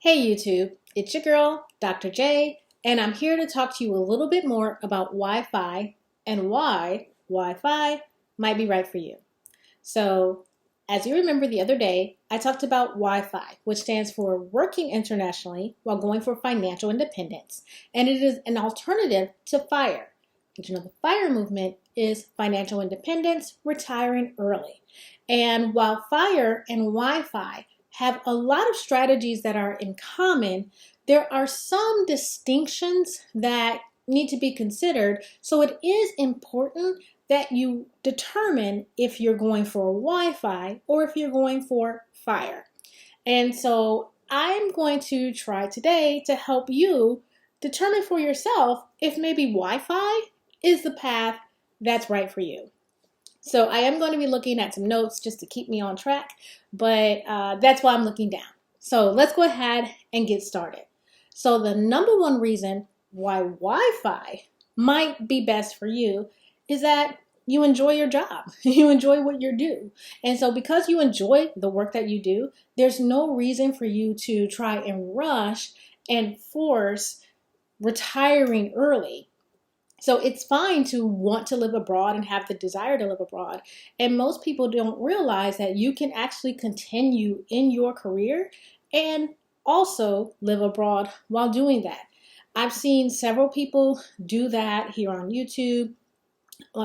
Hey YouTube, it's your girl, Dr. J, and I'm here to talk to you a little bit more about Wi-Fi and why Wi-Fi might be right for you. So, as you remember the other day, I talked about Wi-Fi, which stands for Working Internationally While Going for Financial Independence, and it is an alternative to FIRE. Did you know the FIRE movement is financial independence, retiring early? And while FIRE and Wi-Fi have a lot of strategies that are in common, there are some distinctions that need to be considered. So it is important that you determine if you're going for Wi-Fi or if you're going for FIRE. And so I'm going to try today to help you determine for yourself if maybe Wi-Fi is the path that's right for you. So I am going to be looking at some notes just to keep me on track, but that's why I'm looking down. So let's go ahead and get started. So the number one reason why Wi-Fi might be best for you is that you enjoy your job. You enjoy what you do. And so because you enjoy the work that you do, there's no reason for you to try and rush and force retiring early. So it's fine to want to live abroad and have the desire to live abroad. And most people don't realize that you can actually continue in your career and also live abroad while doing that. I've seen several people do that here on YouTube.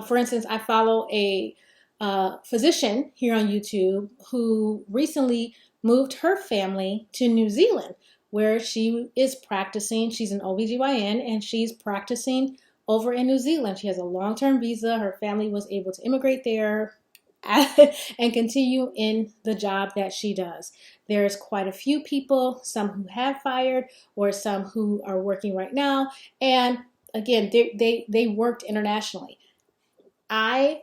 For instance, I follow a physician here on YouTube who recently moved her family to New Zealand, where she is practicing. She's an OBGYN and she's practicing over in New Zealand. She has a long-term visa. Her family was able to immigrate there and continue in the job that she does. There's quite a few people, some who have fired or some who are working right now. And again, they worked internationally. I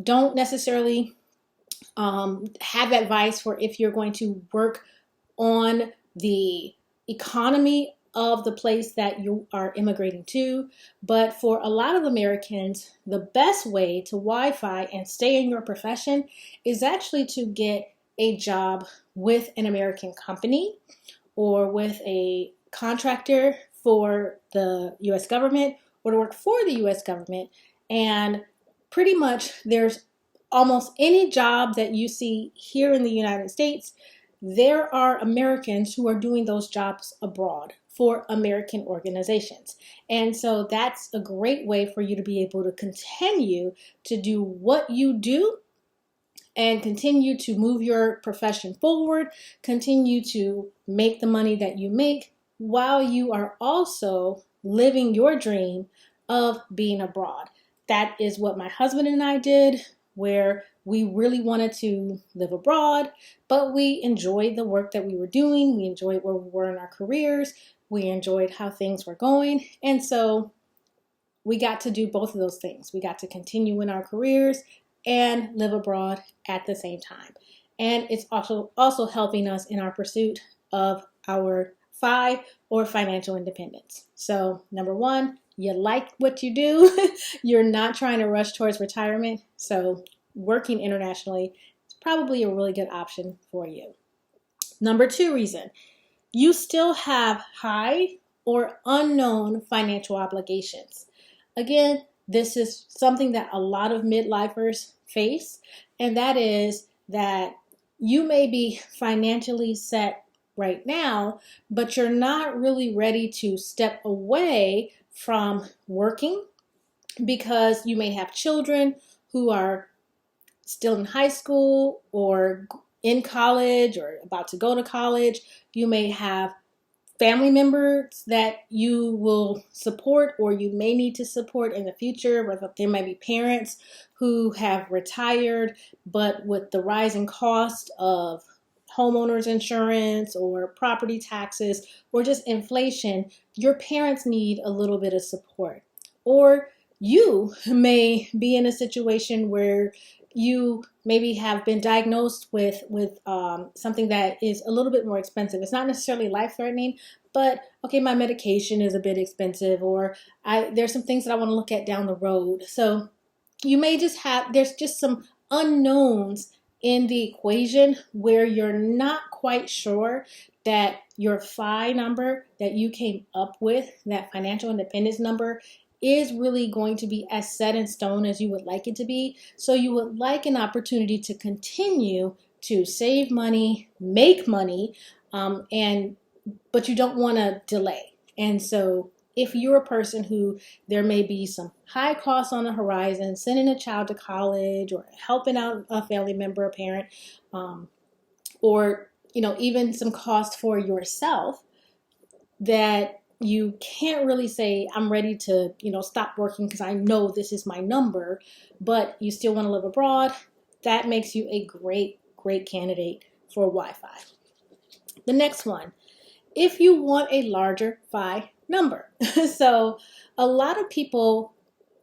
don't necessarily have advice for if you're going to work on the economy of the place that you are immigrating to. But for a lot of Americans, the best way to Wi-Fi and stay in your profession is actually to get a job with an American company or with a contractor for the U.S. government or to work for the U.S. government. And pretty much there's almost any job that you see here in the United States, there are Americans who are doing those jobs abroad for American organizations. And so that's a great way for you to be able to continue to do what you do and continue to move your profession forward, continue to make the money that you make while you are also living your dream of being abroad. That is what my husband and I did, where we really wanted to live abroad, but we enjoyed the work that we were doing. We enjoyed where we were in our careers. We enjoyed how things were going. And so we got to do both of those things. We got to continue in our careers and live abroad at the same time. And it's also helping us in our pursuit of our FI or financial independence. So number one, you like what you do. You're not trying to rush towards retirement. So working internationally is probably a really good option for you. Number two reason, you still have high or unknown financial obligations. Again, this is something that a lot of midlifers face, and that is that you may be financially set right now, but you're not really ready to step away from working because you may have children who are still in high school or in college or about to go to college. You may have family members that you will support or you may need to support in the future. There might be parents who have retired, but with the rising cost of homeowners insurance or property taxes or just inflation, your parents need a little bit of support. Or you may be in a situation where you maybe have been diagnosed with something that is a little bit more expensive. It's not necessarily life-threatening, but okay, my medication is a bit expensive, or there's some things that I want to look at down the road. So you may just there's just some unknowns in the equation where you're not quite sure that your FI number that you came up with, that financial independence number, is really going to be as set in stone as you would like it to be. So you would like an opportunity to continue to save money, make money, but you don't want to delay. And so if you're a person who there may be some high costs on the horizon, sending a child to college or helping out a family member, a parent, or even some cost for yourself, that you can't really say, I'm ready to stop working because I know this is my number, but you still want to live abroad, that makes you a great candidate for Wi-Fi. The next one, if you want a larger FI number. So a lot of people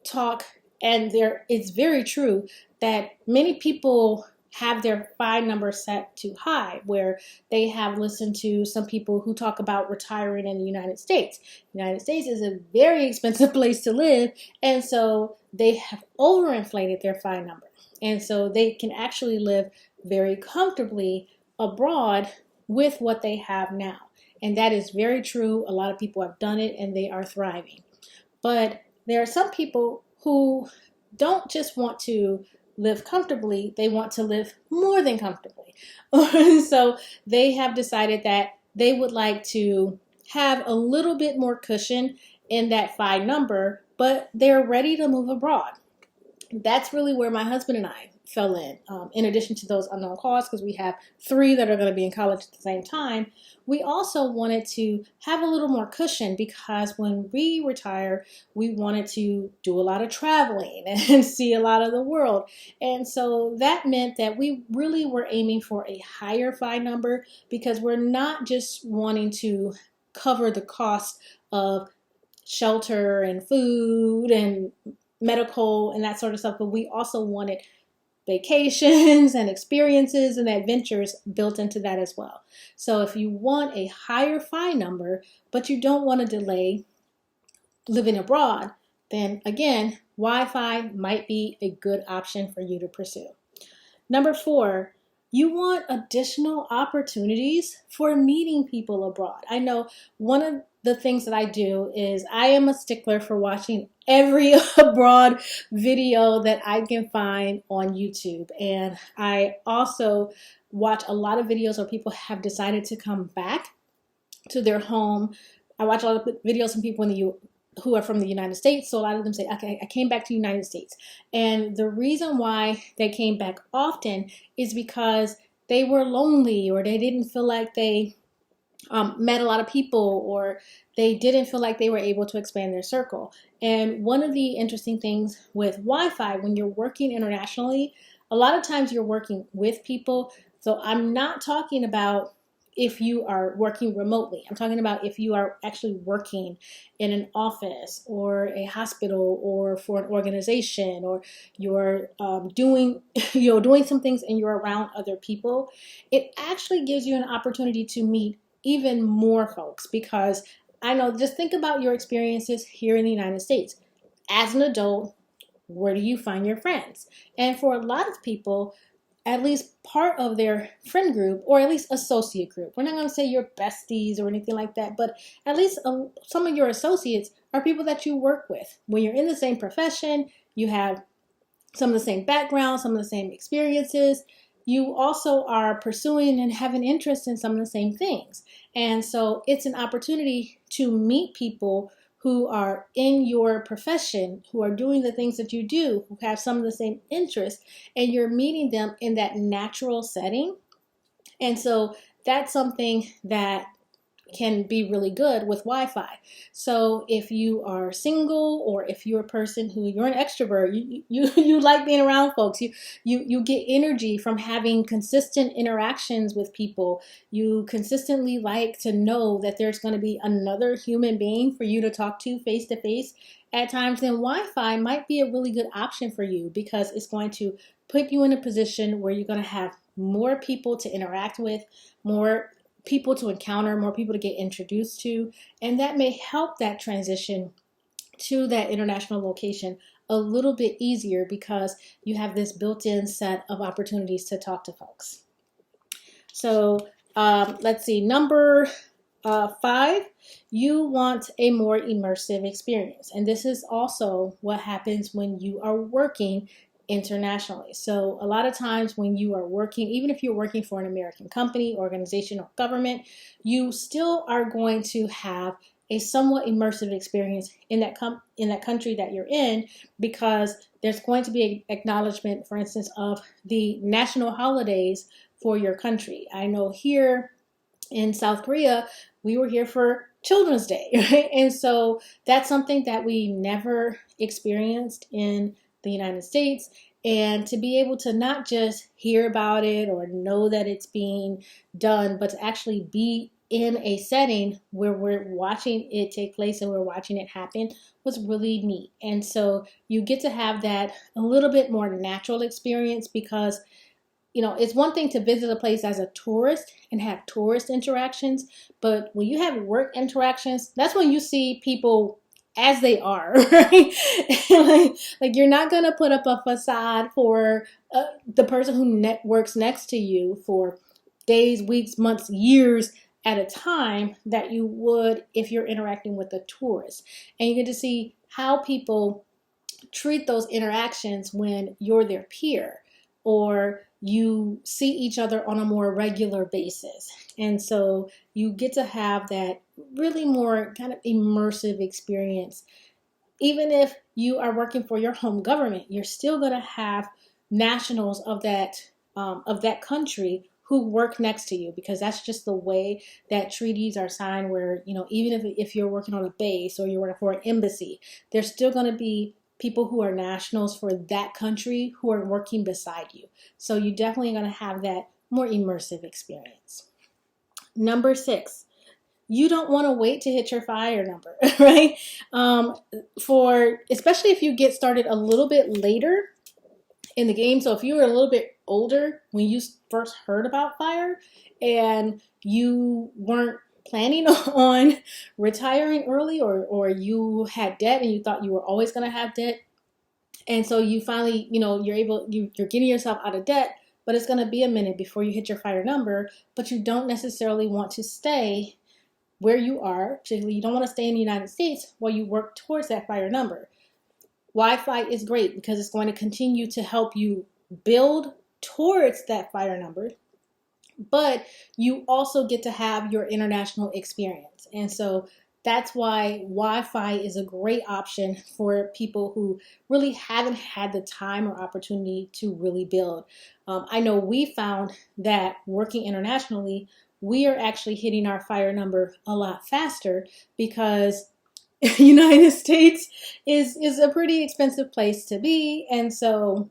talk, and it's very true that many people have their FI number set too high, where they have listened to some people who talk about retiring in the United States. The United States is a very expensive place to live, and so they have overinflated their FI number. And so they can actually live very comfortably abroad with what they have now. And that is very true. A lot of people have done it and they are thriving. But there are some people who don't just want to live comfortably, they want to live more than comfortably. So they have decided that they would like to have a little bit more cushion in that FI number, but they're ready to move abroad. That's really where my husband and I fell in addition to those unknown costs, because we have 3 that are going to be in college at the same time. We also wanted to have a little more cushion because when we retire, we wanted to do a lot of traveling and see a lot of the world. And so that meant that we really were aiming for a higher FI number, because we're not just wanting to cover the cost of shelter and food and medical and that sort of stuff, but we also wanted vacations and experiences and adventures built into that as well. So if you want a higher FI number, but you don't want to delay living abroad, then again, Wi-Fi might be a good option for you to pursue. Number 4, you want additional opportunities for meeting people abroad. I know one of the things that I do is I am a stickler for watching every abroad video that I can find on YouTube. And I also watch a lot of videos where people have decided to come back to their home. I watch a lot of videos from people who are from the United States. So a lot of them say, okay, I came back to the United States. And the reason why they came back often is because they were lonely, or they didn't feel like they met a lot of people, or they didn't feel like they were able to expand their circle. And one of the interesting things with Wi-Fi, when you're working internationally, a lot of times you're working with people. So I'm not talking about if you are working remotely. I'm talking about if you are actually working in an office or a hospital or for an organization, or you're doing some things and you're around other people. It actually gives you an opportunity to meet even more folks, because I know, just think about your experiences here in the United States. As an adult, where do you find your friends? And for a lot of people, at least part of their friend group, or at least associate group, we're not going to say your besties or anything like that, but at least some of your associates are people that you work with. When you're in the same profession, you have some of the same backgrounds, some of the same experiences. You also are pursuing and have an interest in some of the same things. And so it's an opportunity to meet people who are in your profession, who are doing the things that you do, who have some of the same interests, and you're meeting them in that natural setting. And so that's something that can be really good with Wi-Fi. So if you are single, or if you're a person you're an extrovert, you like being around folks, you get energy from having consistent interactions with people. You consistently like to know that there's going to be another human being for you to talk to face at times, then Wi-Fi might be a really good option for you, because it's going to put you in a position where you're going to have more people to interact with, more people to encounter, more people to get introduced to, and that may help that transition to that international location a little bit easier, because you have this built-in set of opportunities to talk to folks. So Let's see, number 5, you want a more immersive experience. And this is also what happens when you are working internationally. So a lot of times when you are working, even if you're working for an American company, organization, or government, you still are going to have a somewhat immersive experience in that country that you're in, because there's going to be an acknowledgement, for instance, of the national holidays for your country. I know here in South Korea, we were here for Children's Day, right? And so that's something that we never experienced in the United States. And to be able to not just hear about it or know that it's being done, but to actually be in a setting where we're watching it take place and we're watching it happen was really neat. And so you get to have that a little bit more natural experience, because it's one thing to visit a place as a tourist and have tourist interactions, but when you have work interactions, that's when you see people as they are, right? like you're not going to put up a facade for the person who works next to you for days, weeks, months, years at a time that you would if you're interacting with a tourist. And you get to see how people treat those interactions when you're their peer, or you see each other on a more regular basis. And so you get to have that really more kind of immersive experience. Even if you are working for your home government, you're still going to have nationals of that country who work next to you, because that's just the way that treaties are signed, where, even if you're working on a base or you're working for an embassy, there's still going to be people who are nationals for that country who are working beside you. So you definitely going to have that more immersive experience. Number 6, you don't want to wait to hit your fire number, right? Especially if you get started a little bit later in the game. So if you were a little bit older when you first heard about fire and you weren't planning on retiring early, or you had debt and you thought you were always going to have debt, and so you finally, you're getting yourself out of debt, but it's going to be a minute before you hit your fire number, but you don't necessarily want to stay where you are. Particularly, you don't want to stay in the United States while you work towards that fire number. Wi-Fi is great because it's going to continue to help you build towards that fire number, but you also get to have your international experience. And so that's why Wi-Fi is a great option for people who really haven't had the time or opportunity to really build. I know we found that working internationally, we are actually hitting our fire number a lot faster, because United States is a pretty expensive place to be. And so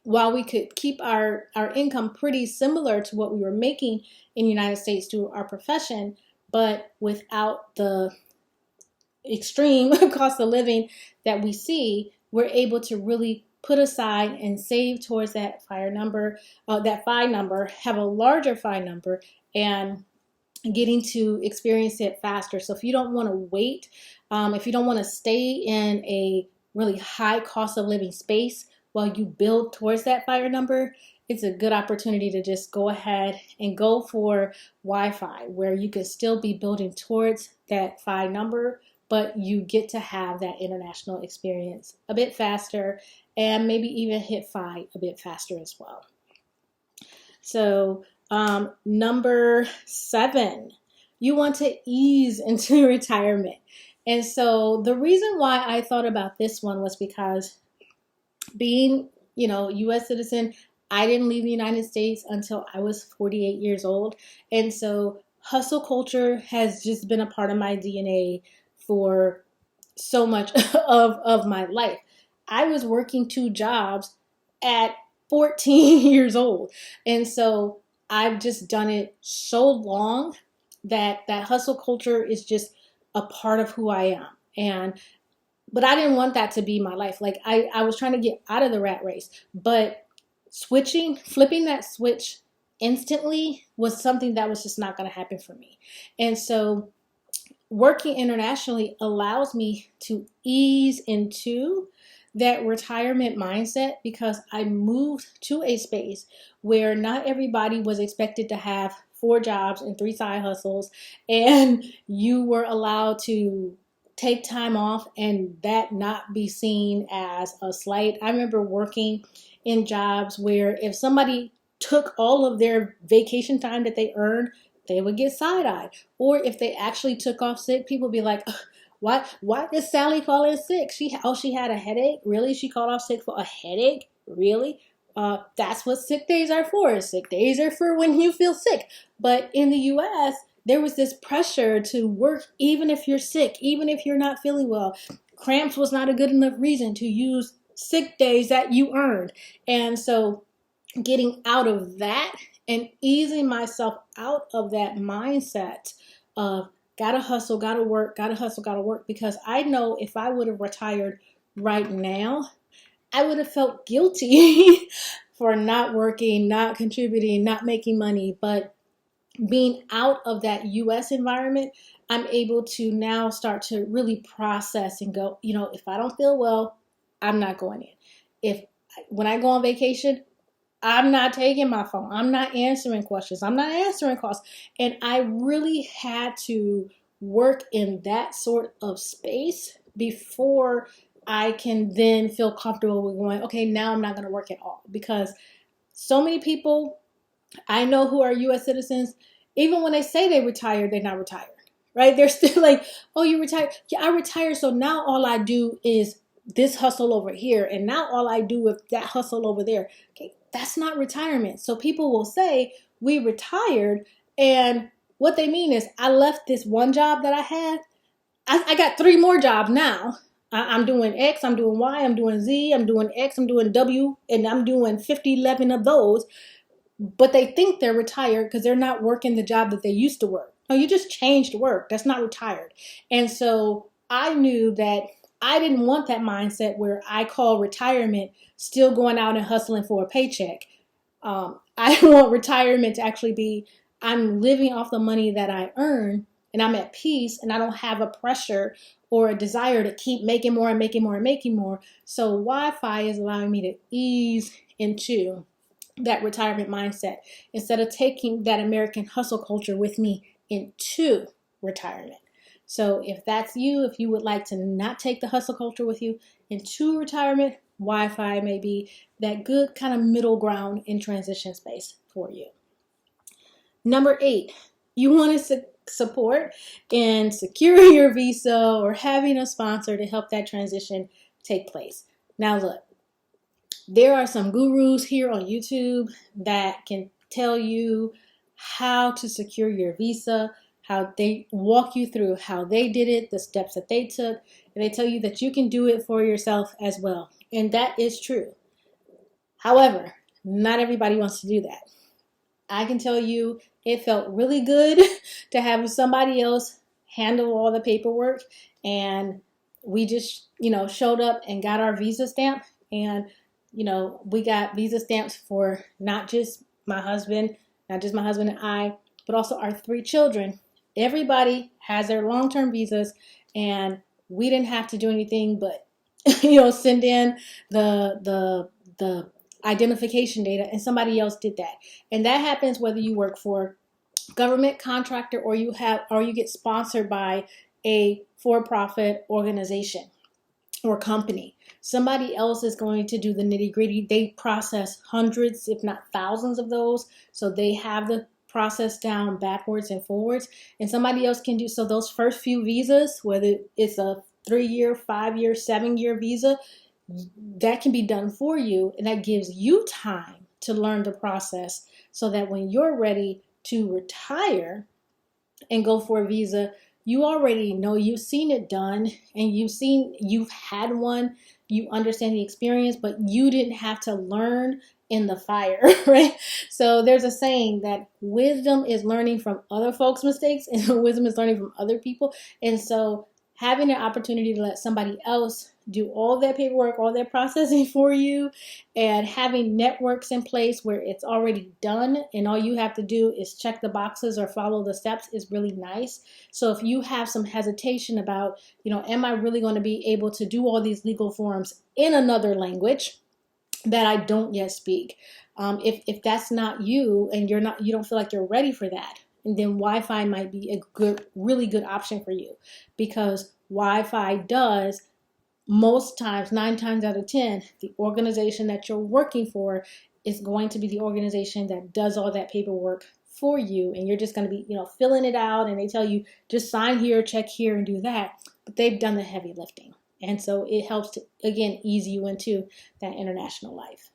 while we could keep our income pretty similar to what we were making in the United States through our profession, but without the extreme cost of living that we see, we're able to really put aside and save towards that fire number, that FI number, have a larger FI number, and getting to experience it faster. So if you don't want to wait, if you don't want to stay in a really high cost of living space while you build towards that fire number, it's a good opportunity to just go ahead and go for Wi-Fi, where you can still be building towards that FI number, but you get to have that international experience a bit faster, and maybe even hit FI a bit faster as well. So number 7, you want to ease into retirement. And so the reason why I thought about this one was because being, U.S. citizen, I didn't leave the United States until I was 48 years old. And so hustle culture has just been a part of my DNA for so much of my life. I was working 2 jobs at 14 years old. And so I've just done it so long that hustle culture is just a part of who I am. But I didn't want that to be my life. Like I was trying to get out of the rat race, but flipping that switch instantly was something that was just not going to happen for me. And so working internationally allows me to ease into that retirement mindset, because I moved to a space where not everybody was expected to have 4 jobs and 3 side hustles, and you were allowed to take time off and that not be seen as a slight. I remember working in jobs where if somebody took all of their vacation time that they earned, they would get side-eyed. Or if they actually took off sick, people would be like, why did Sally call in sick? She had a headache? Really? She called off sick for a headache? Really? That's what sick days are for. Sick days are for when you feel sick. But in the US, there was this pressure to work even if you're sick, even if you're not feeling well. Cramps was not a good enough reason to use sick days that you earned. And so getting out of that and easing myself out of that mindset of gotta hustle, gotta work, gotta hustle, gotta work, because I know if I would have retired right now, I would have felt guilty for not working, not contributing, not making money. But being out of that US environment, I'm able to now start to really process and go, if I don't feel well, I'm not going in. When I go on vacation, I'm not taking my phone. I'm not answering questions. I'm not answering calls. And I really had to work in that sort of space before I can then feel comfortable with going, okay, now I'm not going to work at all. Because so many people I know who are US citizens, even when they say they retired, they're not retired, right? They're still like, oh, you retired? Yeah, I retired. So now all I do is this hustle over here. And now all I do is that hustle over there. Okay, that's not retirement. So people will say we retired. And what they mean is I left this one job that I had. I got 3 more jobs now. I'm doing X, I'm doing Y, I'm doing Z, I'm doing X, I'm doing W, and I'm doing 11 of those. But they think they're retired because they're not working the job that they used to work. No, you just changed work. That's not retired. And so I knew that I didn't want that mindset where I call retirement still going out and hustling for a paycheck. I want retirement to actually be I'm living off the money that I earn and I'm at peace and I don't have a pressure or a desire to keep making more and making more and making more. So Wi-Fi is allowing me to ease into that retirement mindset instead of taking that American hustle culture with me into retirement. So if that's you, if you would like to not take the hustle culture with you into retirement, Wi-Fi may be that good kind of middle ground in transition space for you. Number 8, you want to support in securing your visa or having a sponsor to help that transition take place. Now look, there are some gurus here on YouTube that can tell you how to secure your visa, how they walk you through how they did it, the steps that they took, and they tell you that you can do it for yourself as well. And that is true. However, not everybody wants to do that. I can tell you it felt really good to have somebody else handle all the paperwork, and we just, showed up and got our visa stamp, and we got visa stamps for not just my husband and I, but also our 3 children. Everybody has their long-term visas, and we didn't have to do anything but, send in the identification data, and somebody else did that. And that happens whether you work for government contractor or you get sponsored by a for-profit organization or company. Somebody else is going to do the nitty-gritty. They process hundreds, if not thousands of those. So they have the process down backwards and forwards. And somebody else can do, so those first few visas, whether it's a 3-year, 5-year, 7-year visa, that can be done for you. And that gives you time to learn the process so that when you're ready to retire and go for a visa, you already know, you've seen it done, and you've had one, you understand the experience, but you didn't have to learn in the fire, right? So there's a saying that wisdom is learning from other folks' mistakes and wisdom is learning from other people. And so having an opportunity to let somebody else do all their paperwork, all their processing for you, and having networks in place where it's already done and all you have to do is check the boxes or follow the steps is really nice. So if you have some hesitation about, am I really going to be able to do all these legal forms in another language? that I don't yet speak. If that's not you and you don't feel like you're ready for that, and then Wi-Fi might be a really good option for you, because Wi-Fi does, most times, 9 times out of 10, the organization that you're working for is going to be the organization that does all that paperwork for you, and you're just going to be, filling it out, and they tell you just sign here, check here, and do that, but they've done the heavy lifting. And so it helps to, again, ease you into that international life.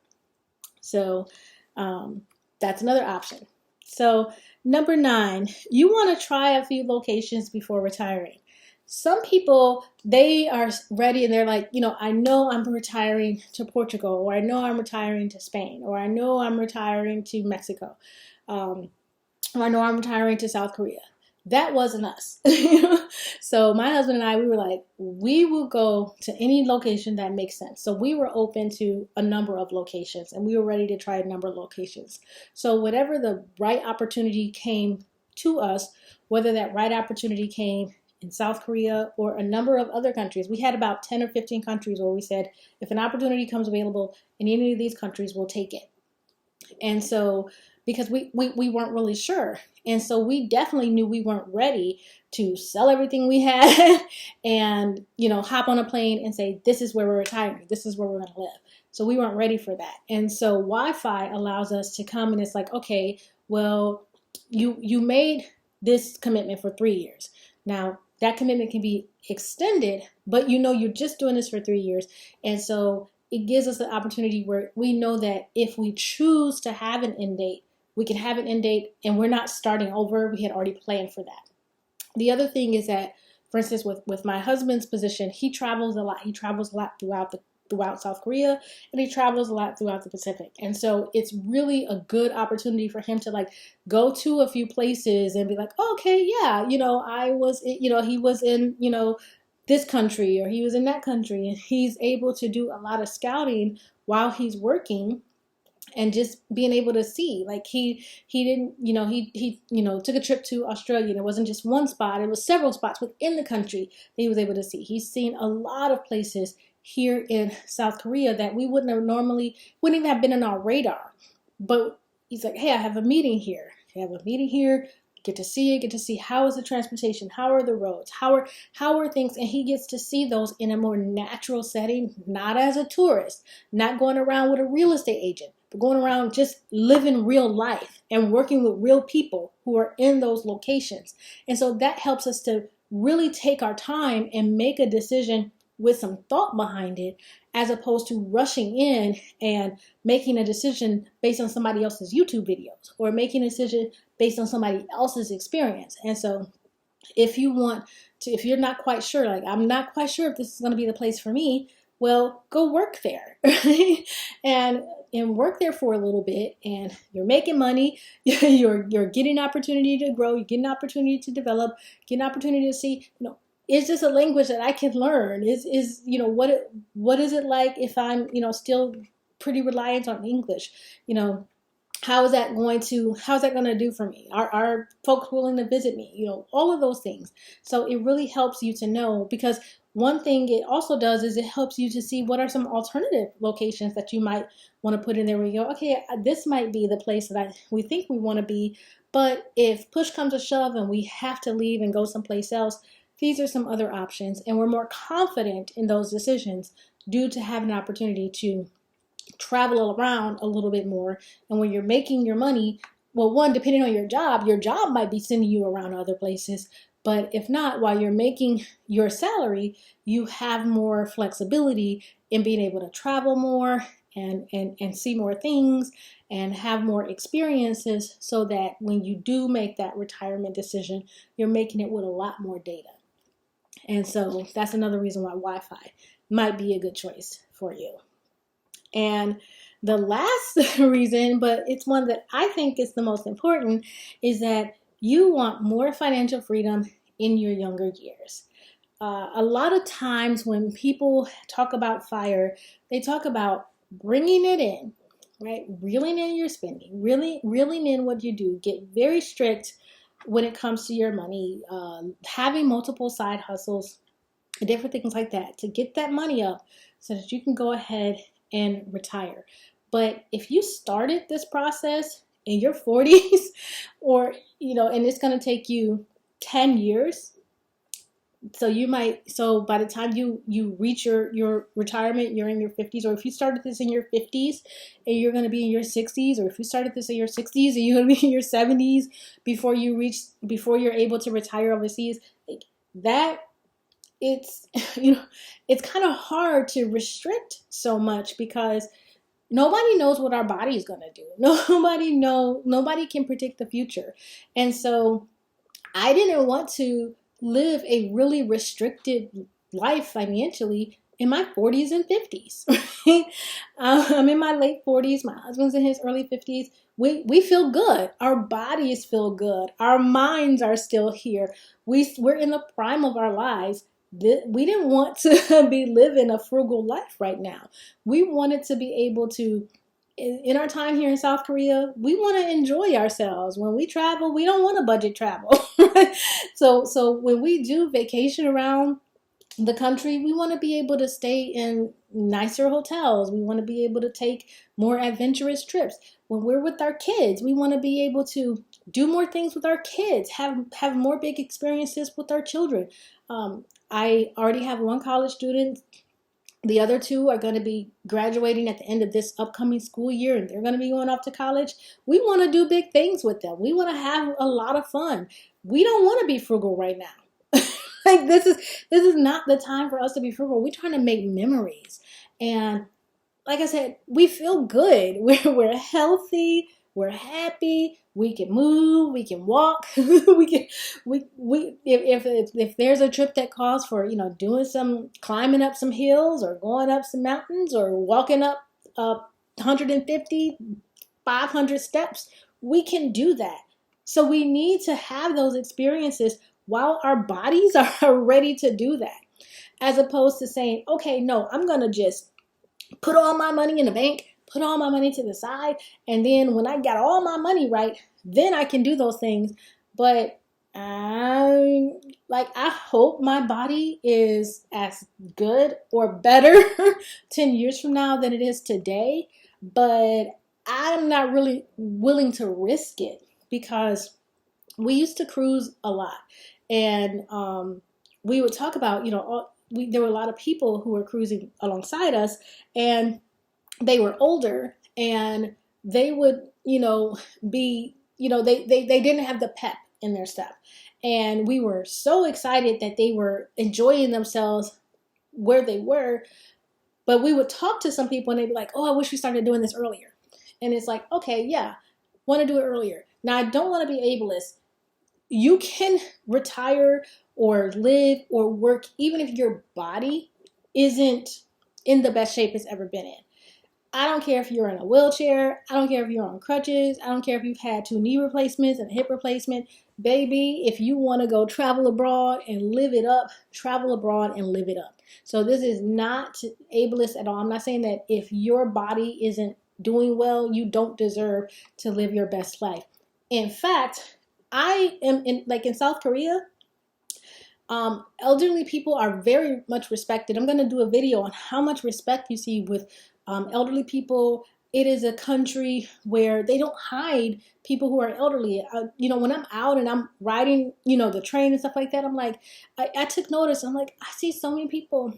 So that's another option. So number 9, you want to try a few locations before retiring. Some people, they are ready and they're like, I know I'm retiring to Portugal, or I know I'm retiring to Spain, or I know I'm retiring to Mexico, or I know I'm retiring to South Korea. That wasn't us. So my husband and I, we were like, we will go to any location that makes sense. So we were open to a number of locations, and we were ready to try a number of locations. So whatever the right opportunity came to us, whether that right opportunity came in South Korea or a number of other countries, we had about 10 or 15 countries where we said, if an opportunity comes available in any of these countries, we'll take it. And so, because we weren't really sure. And so we definitely knew we weren't ready to sell everything we had and, hop on a plane and say, this is where we're retiring. This is where we're going to live. So we weren't ready for that. And so Wi-Fi allows us to come, and it's like, okay, well, you made this commitment for 3 years. Now, that commitment can be extended, but you're just doing this for 3 years. And so it gives us the opportunity where we know that if we choose to have an end date, we can have an end date, and we're not starting over. We had already planned for that. The other thing is that, for instance, with my husband's position, he travels a lot. He travels a lot throughout South Korea, and he travels a lot throughout the Pacific. And so it's really a good opportunity for him to go to a few places and be like, oh, okay, yeah, I was, he was in, this country, or he was in that country, and he's able to do a lot of scouting while he's working. And just being able to see, he didn't, he took a trip to Australia, and it wasn't just one spot, it was several spots within the country that he was able to see. He's seen a lot of places here in South Korea that we wouldn't even have been on our radar. But he's like, hey, I have a meeting here. Get to see it, get to see how is the transportation, how are the roads, how are things, and he gets to see those in a more natural setting, not as a tourist, not going around with a real estate agent, but going around just living real life and working with real people who are in those locations. And so that helps us to really take our time and make a decision with some thought behind it, as opposed to rushing in and making a decision based on somebody else's YouTube videos, or making a decision based on somebody else's experience. And so if you're not quite sure, I'm not quite sure if this is going to be the place for me, well, go work there. and work there for a little bit, and you're making money, you're getting opportunity to grow, you're getting opportunity to develop, getting opportunity to see, is this a language that I can learn? What is it like if I'm, still pretty reliant on English? How's that going to do for me? Are folks willing to visit me? All of those things. So it really helps you to know, because one thing it also does is it helps you to see what are some alternative locations that you might want to put in there where you go, okay, this might be the place that we think we want to be, but if push comes to shove and we have to leave and go someplace else, these are some other options, and we're more confident in those decisions due to having an opportunity to travel around a little bit more. And when you're making your money, well, one, depending on your job might be sending you around other places. But if not, while you're making your salary, you have more flexibility in being able to travel more and see more things and have more experiences, so that when you do make that retirement decision, you're making it with a lot more data. And so that's another reason why Wi-Fi might be a good choice for you. And the last reason, but it's one that I think is the most important, is that you want more financial freedom in your younger years. A lot of times when people talk about FIRE, they talk about bringing it in, right? Reeling in your spending, really reeling in what you do, get very strict when it comes to your money, having multiple side hustles, different things like that to get that money up so that you can go ahead and retire. But if you started this process in your 40s, or, and it's going to take you 10 years, so by the time you reach your retirement, you're in your 50s. Or if you started this in your 50s and you're going to be in your 60s, or if you started this in your 60s and you're going to be in your 70s before you're able to retire overseas, like that, it's it's kind of hard to restrict so much, because nobody knows what our body is going to do. Nobody can predict the future. And so I didn't want to live a really restricted life financially in my 40s and 50s. Right? I'm in my late 40s. My husband's in his early 50s. We feel good. Our bodies feel good. Our minds are still here. We're in the prime of our lives. We didn't want to be living a frugal life right now. We wanted to be able to, in our time here in South Korea, we want to enjoy ourselves. When we travel, we don't want to budget travel. So when we do vacation around the country, we want to be able to stay in nicer hotels. We want to be able to take more adventurous trips. When we're with our kids, we want to be able to do more things with our kids, have more big experiences with our children. I already have one college student. The other two are going to be graduating at the end of this upcoming school year, and they're going to be going off to college. We want to do big things with them. We want to have a lot of fun. We don't want to be frugal right now. Like this is not the time for us to be frugal. We're trying to make memories. And like I said, we feel good. We're healthy. We're happy. We can move. We can walk. If there's a trip that calls for doing some climbing up some hills, or going up some mountains, or walking up 150, 500 steps, we can do that. So we need to have those experiences while our bodies are ready to do that, as opposed to saying, okay, no, I'm gonna just put all my money in the bank, put all my money to the side, and then when I got all my money right, then I can do those things. But I hope my body is as good or better 10 years from now than it is today. But I'm not really willing to risk it, because we used to cruise a lot, and we would talk about, there were a lot of people who were cruising alongside us, and they were older, and they would, be, they didn't have the pep in their step. And we were so excited that they were enjoying themselves where they were. But we would talk to some people and they'd be like, oh, I wish we started doing this earlier. And it's like, okay, yeah, want to do it earlier. Now, I don't want to be ableist. You can retire or live or work even if your body isn't in the best shape it's ever been in. I don't care if you're in a wheelchair. I don't care if you're on crutches. I don't care if you've had 2 knee replacements and a hip replacement. Baby, if you want to go travel abroad and live it up, travel abroad and live it up. So this is not ableist at all. I'm not saying that if your body isn't doing well, you don't deserve to live your best life. In fact, I am in South Korea, elderly people are very much respected. I'm going to do a video on how much respect you see with elderly people. It is a country where they don't hide people who are elderly. When I'm out and I'm riding, the train and stuff like that, I'm like, I took notice. I'm like, I see so many people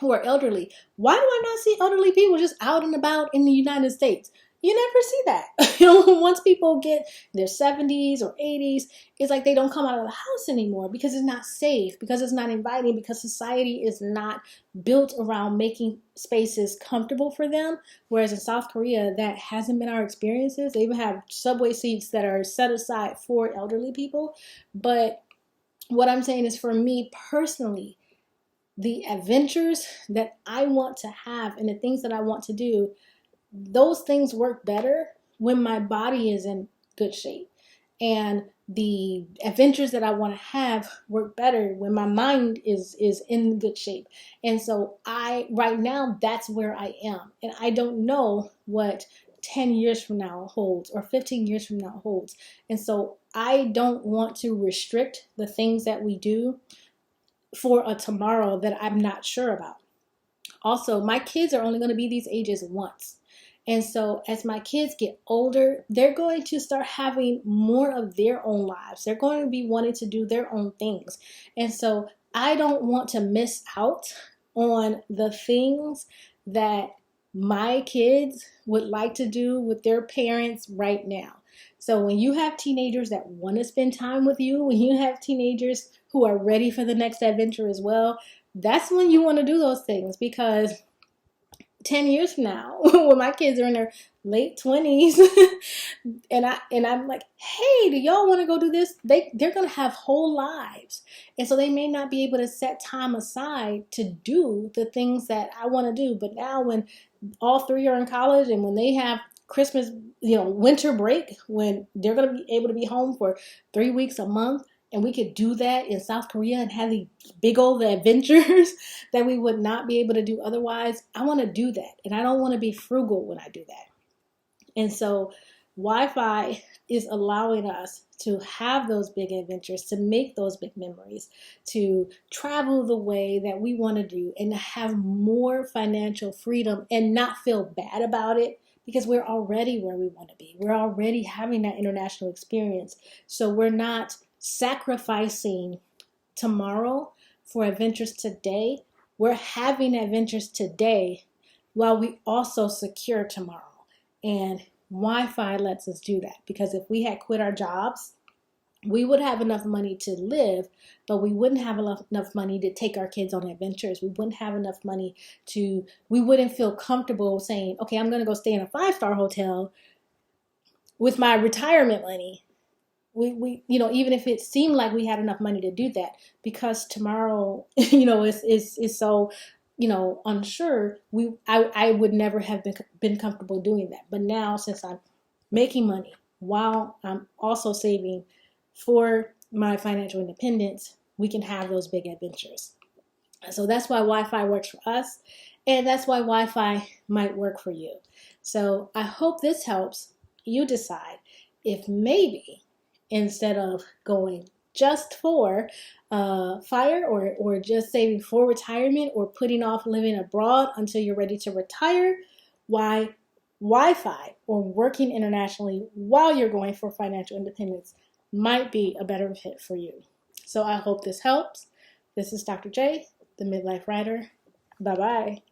who are elderly. Why do I not see elderly people just out and about in the United States? You never see that. Once people get their 70s or 80s, it's like they don't come out of the house anymore, because it's not safe, because it's not inviting, because society is not built around making spaces comfortable for them. Whereas in South Korea, that hasn't been our experiences. They even have subway seats that are set aside for elderly people. But what I'm saying is, for me personally, the adventures that I want to have and the things that I want to do, those things work better when my body is in good shape. And the adventures that I want to have work better when my mind is in good shape. And so right now, that's where I am. And I don't know what 10 years from now holds, or 15 years from now holds. And so I don't want to restrict the things that we do for a tomorrow that I'm not sure about. also, my kids are only going to be these ages once. And so as my kids get older, they're going to start having more of their own lives. They're going to be wanting to do their own things. And so I don't want to miss out on the things that my kids would like to do with their parents right now. So when you have teenagers that want to spend time with you, when you have teenagers who are ready for the next adventure as well, that's when you want to do those things, because 10 years from now, when my kids are in their late 20s, and I'm like, hey, do y'all want to go do this? They're going to have whole lives. And so they may not be able to set time aside to do the things that I want to do. But now when all three are in college, and when they have Christmas, winter break, when they're going to be able to be home for 3 weeks a month, and we could do that in South Korea and have these big old adventures that we would not be able to do otherwise, I want to do that. And I don't want to be frugal when I do that. And so Wi-Fi is allowing us to have those big adventures, to make those big memories, to travel the way that we want to do, and to have more financial freedom and not feel bad about it, because we're already where we want to be. We're already having that international experience. So we're not sacrificing tomorrow for adventures today. We're having adventures today while we also secure tomorrow. And Wi-Fi lets us do that, because if we had quit our jobs, we would have enough money to live, but we wouldn't have enough money to take our kids on adventures. We wouldn't have enough money we wouldn't feel comfortable saying, okay, I'm going to go stay in a 5-star hotel with my retirement money. We even if it seemed like we had enough money to do that, because tomorrow, is so, unsure, I would never have been comfortable doing that. But now, since I'm making money while I'm also saving for my financial independence, we can have those big adventures. So that's why Wi-Fi works for us, and that's why Wi-Fi might work for you. So I hope this helps you decide if maybe, instead of going just for FIRE, or just saving for retirement, or putting off living abroad until you're ready to retire, why Wi-Fi, or working internationally while you're going for financial independence, might be a better fit for you. So I hope this helps. This is Dr. J, the Midlife Writer. Bye-bye.